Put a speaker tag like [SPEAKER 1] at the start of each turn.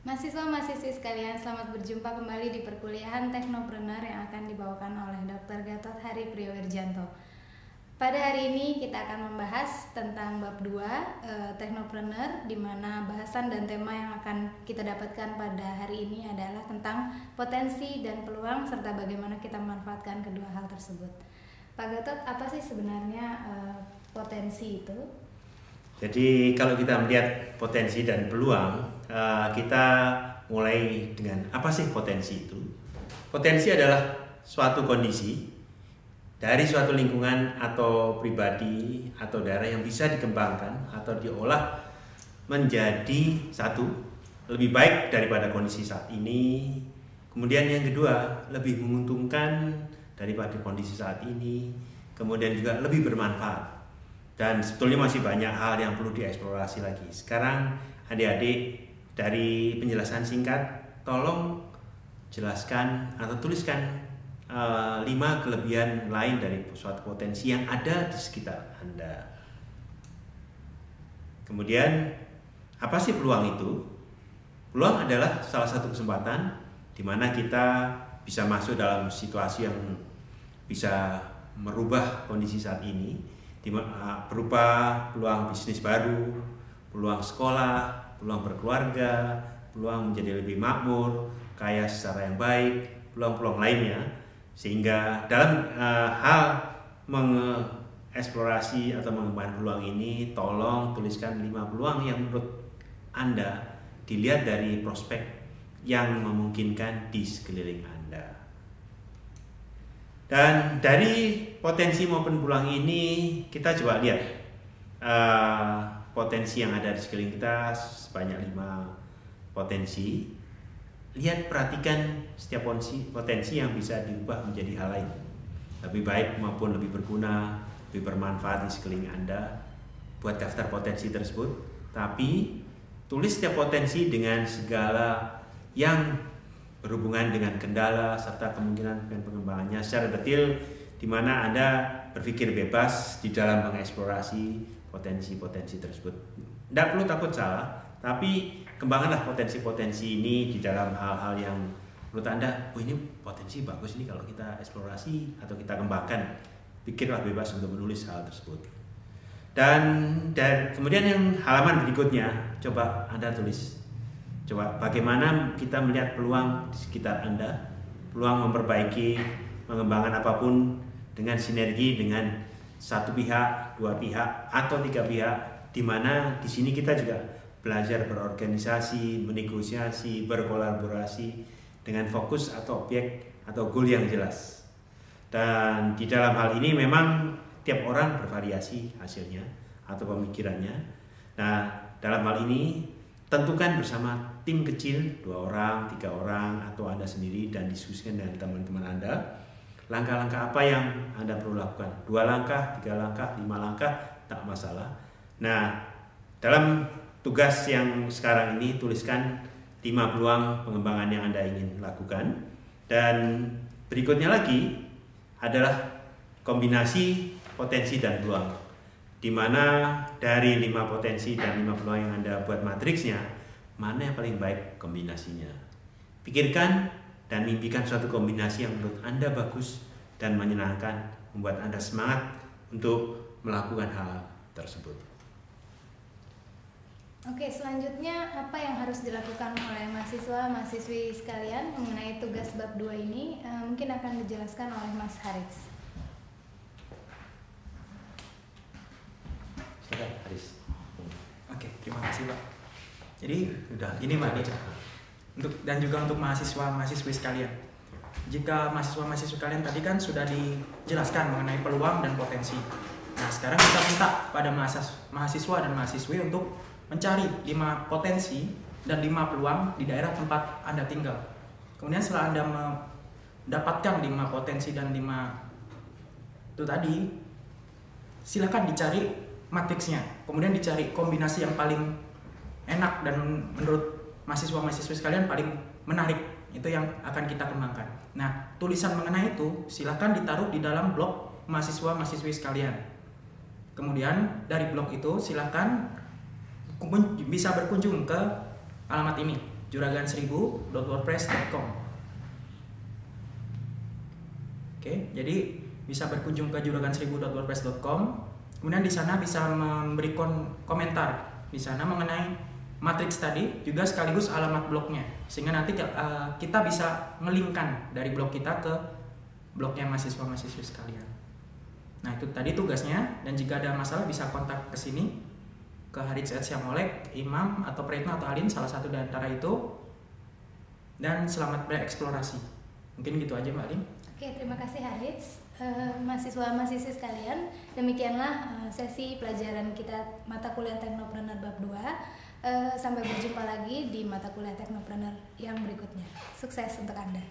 [SPEAKER 1] Mahasiswa-mahasiswi sekalian, selamat berjumpa kembali di perkuliahan Teknopreneur yang akan dibawakan oleh Dr. Gatot Hari Priyowerjanto. Pada hari ini kita akan membahas tentang bab 2 Teknopreneur, di mana bahasan dan tema yang akan kita dapatkan pada hari ini adalah tentang potensi dan peluang serta bagaimana kita memanfaatkan kedua hal tersebut. Pak Gatot, apa sih sebenarnya potensi itu?
[SPEAKER 2] Jadi kalau kita melihat potensi dan peluang, kita mulai dengan apa sih potensi itu? Potensi adalah suatu kondisi dari suatu lingkungan atau pribadi atau daerah yang bisa dikembangkan atau diolah menjadi satu, lebih baik daripada kondisi saat ini. Kemudian yang kedua, lebih menguntungkan daripada kondisi saat ini. Kemudian juga lebih bermanfaat. Dan sebetulnya masih banyak hal yang perlu dieksplorasi lagi. Sekarang adik-adik, dari penjelasan singkat, tolong jelaskan atau tuliskan 5 kelebihan lain dari suatu potensi yang ada di sekitar Anda. Kemudian, apa sih peluang itu? Peluang adalah salah satu kesempatan di mana kita bisa masuk dalam situasi yang bisa merubah kondisi saat ini, berupa peluang bisnis baru, peluang sekolah, peluang berkeluarga, peluang menjadi lebih makmur, kaya secara yang baik, peluang-peluang lainnya. Sehingga dalam hal mengeksplorasi atau mengembangkan peluang ini, tolong tuliskan 5 peluang yang menurut Anda dilihat dari prospek yang memungkinkan di sekeliling Anda. Dan dari potensi maupun peluang ini kita coba lihat potensi yang ada di sekeliling kita sebanyak 5 potensi. Lihat, perhatikan setiap potensi yang bisa diubah menjadi hal lain, lebih baik maupun lebih berguna, lebih bermanfaat di sekeliling Anda. Buat daftar potensi tersebut, tapi tulis setiap potensi dengan segala yang berhubungan dengan kendala serta kemungkinan dan pengembangannya secara detail, di mana Anda berpikir bebas di dalam mengeksplorasi potensi-potensi tersebut. Tidak perlu takut salah, tapi kembangkanlah potensi-potensi ini di dalam hal-hal yang menurut Anda, oh ini potensi bagus ini kalau kita eksplorasi atau kita kembangkan. Pikirlah bebas untuk menulis hal tersebut. Dan kemudian yang halaman berikutnya, coba Anda tulis. Coba bagaimana kita melihat peluang di sekitar Anda, peluang memperbaiki, mengembangkan apapun dengan sinergi dengan satu pihak, 2 pihak, atau 3 pihak, di mana di sini kita juga belajar berorganisasi, menegosiasi, berkolaborasi dengan fokus atau objek atau goal yang jelas. Dan di dalam hal ini memang tiap orang bervariasi hasilnya atau pemikirannya. Nah, dalam hal ini tentukan bersama tim kecil, 2 orang, 3 orang, atau Anda sendiri, dan diskusikan dengan teman-teman Anda langkah-langkah apa yang Anda perlu lakukan. 2 langkah, 3 langkah, 5 langkah, tak masalah. Nah, dalam tugas yang sekarang ini, tuliskan 5 peluang pengembangan yang Anda ingin lakukan. Dan berikutnya lagi adalah kombinasi potensi dan peluang, di mana dari 5 potensi dan 5 peluang yang Anda buat matriksnya, mana yang paling baik kombinasinya. Pikirkan dan mimpikan suatu kombinasi yang menurut Anda bagus dan menyenangkan, membuat Anda semangat untuk melakukan hal tersebut.
[SPEAKER 1] Oke, selanjutnya apa yang harus dilakukan oleh mahasiswa-mahasiswi sekalian mengenai tugas bab 2 ini? Mungkin akan dijelaskan oleh Mas Haris.
[SPEAKER 2] Silakan, Haris.
[SPEAKER 3] Oke, terima kasih Pak. Jadi ini Pak, dan juga untuk mahasiswa-mahasiswi sekalian. Jika mahasiswa-mahasiswi kalian tadi kan sudah dijelaskan mengenai peluang dan potensi. Nah, sekarang kita minta pada mahasiswa dan mahasiswi untuk mencari 5 potensi dan 5 peluang di daerah tempat Anda tinggal. Kemudian setelah Anda mendapatkan 5 potensi dan 5 itu tadi, silakan dicari matriksnya. Kemudian dicari kombinasi yang paling enak dan menurut mahasiswa-mahasiswi sekalian paling menarik. Itu yang akan kita kembangkan. Nah, tulisan mengenai itu silakan ditaruh di dalam blog mahasiswa-mahasiswi sekalian. Kemudian dari blog itu silakan bisa berkunjung ke alamat ini juragan1000.wordpress.com. Oke, jadi bisa berkunjung ke juragan1000.wordpress.com. Kemudian di sana bisa memberi komentar di sana mengenai matriks tadi, juga sekaligus alamat blognya, sehingga nanti kita bisa ngelingkan dari blog kita ke blognya mahasiswa-mahasiswi sekalian. Nah, itu tadi tugasnya, dan jika ada masalah bisa kontak ke sini, ke Haritz Syamolek, Imam, atau Pretno, atau Alin, salah satu dari antara itu. Dan selamat bereksplorasi. Mungkin gitu aja Mbak Alin.
[SPEAKER 1] Oke, terima kasih Haritz. Mahasiswa-mahasiswi sekalian, demikianlah sesi pelajaran kita mata kuliah Teknopreneur bab 2. Sampai berjumpa lagi di mata kuliah Teknopreneur yang berikutnya. Sukses untuk Anda.